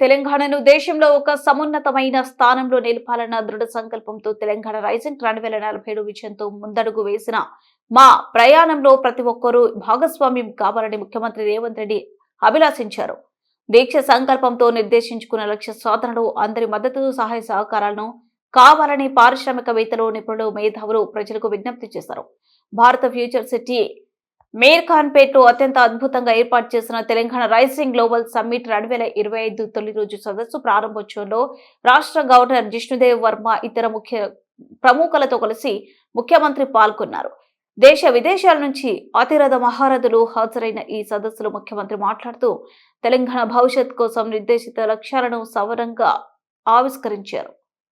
తెలంగాణను దేశంలో ఒక సమున్నతమైన స్థానంలో నిలపాలన్న దృఢ సంకల్పంతో తెలంగాణ రైజింగ్ 2047 విజయంతో ముందడుగు వేసిన మా ప్రయాణంలో ప్రతి ఒక్కరూ భాగస్వామ్యం కావాలని ముఖ్యమంత్రి రేవంత్ రెడ్డి అభిలాషించారు. దీక్ష సంకల్పంతో నిర్దేశించుకున్న లక్ష్య సాధనలో అందరి మద్దతు సహాయ సహకారాలను కావాలని పారిశ్రామికవేత్తలు, నిపుణులు, మేధావులు ప్రజలకు విజ్ఞప్తి చేశారు. భారత ఫ్యూచర్ సిటీ మీర్ ఖాన్ పేట్ లో అత్యంత అద్భుతంగా ఏర్పాటు చేసిన తెలంగాణ రైజింగ్ గ్లోబల్ సమ్మిట్ 2025 తొలి రోజు సదస్సు ప్రారంభోత్సవంలో రాష్ట్ర గవర్నర్ జిష్ణుదేవ్ వర్మ ఇతర ముఖ్య ప్రముఖులతో కలిసి ముఖ్యమంత్రి పాల్గొన్నారు. దేశ విదేశాల నుంచి అతిరథ మహారథులు హాజరైన ఈ సదస్సులో ముఖ్యమంత్రి మాట్లాడుతూ తెలంగాణ భవిష్యత్ కోసం నిర్దేశిత లక్ష్యాలను సవరంగా ఆవిష్కరించారు.